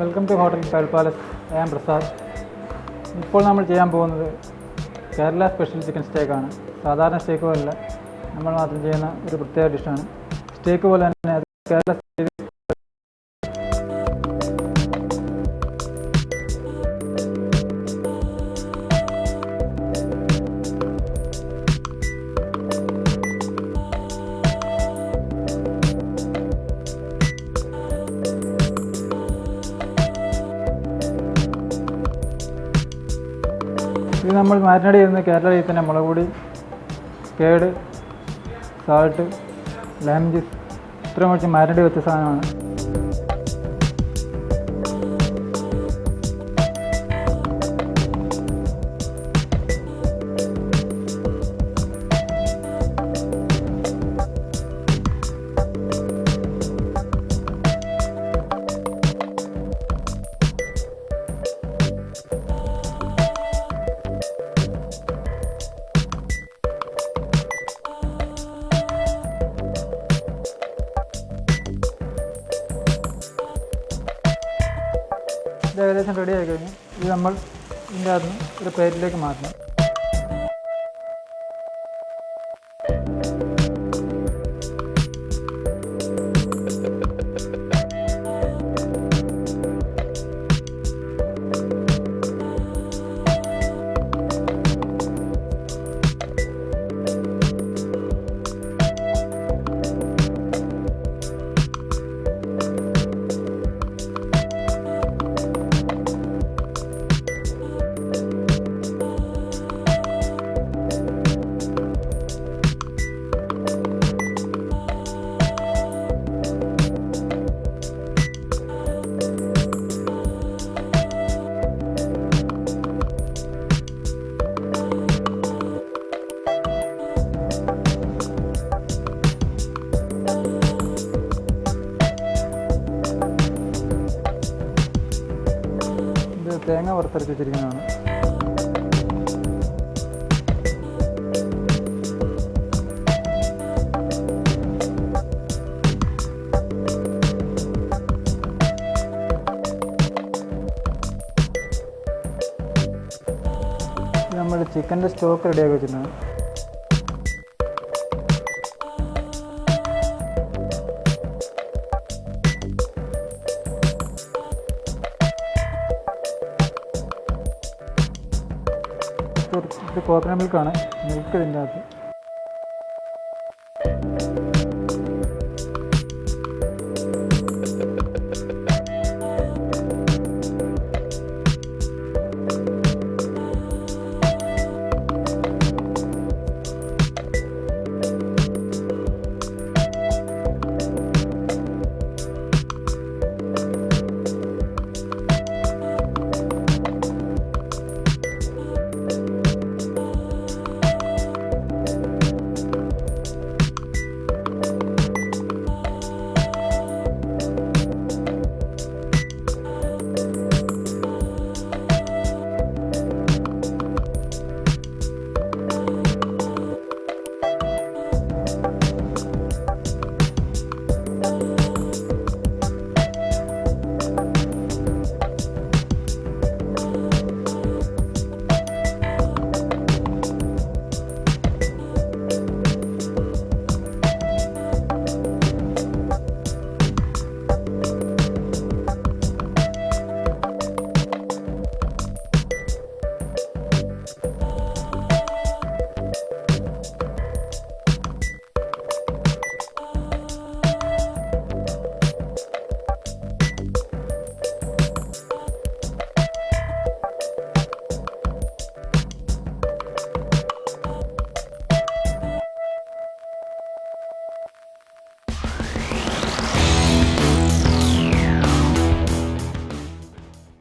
Welcome to hotel palace. I am Prasad. ഇപ്പോൾ നമ്മൾ ചെയ്യാൻ പോകുന്നത് കേരള സ്പെഷ്യൽ ചിക്കൻ സ്റ്റേക്കാണ്. സാധാരണ സ്റ്റേക്ക് പോലല്ല, നമ്മൾ മാത്രം ചെയ്യുന്ന ഒരു പ്രത്യേക ഡിഷാണ്. സ്റ്റേക്ക് പോലെ തന്നെ കേരള സ്റ്റേക്ക്. ഇത് നമ്മൾ മാരിനേറ്റ് ചെയ്യുന്നത് കേരള രീതിയിൽ തന്നെ മുളക് പൊടി, കേട്, സാൾട്ട്, ലൈം ജ്യൂസ് ഇത്രയും വെച്ച് മാരിനേറ്റ് വെച്ച സാധനമാണ്. ഇത് ഏകദേശം റെഡി ആയി കഴിഞ്ഞു. ഇത് നമ്മൾ ഇതിൻ്റെ അകത്ത് നിന്ന് ഒരു പ്ലേറ്റിലേക്ക് മാറ്റണം. തേങ്ങ വറുത്തരച്ച് വെച്ചിരിക്കുന്നതാണ്. നമ്മൾ ചിക്കൻ്റെ സ്റ്റോക്ക് റെഡിയാക്കി വെച്ചിട്ടുണ്ട്. ഇത് കോക്കനട്ട് മിൽക്കാണ്. മിൽക്ക് ഇതിൻ്റെ അകത്ത്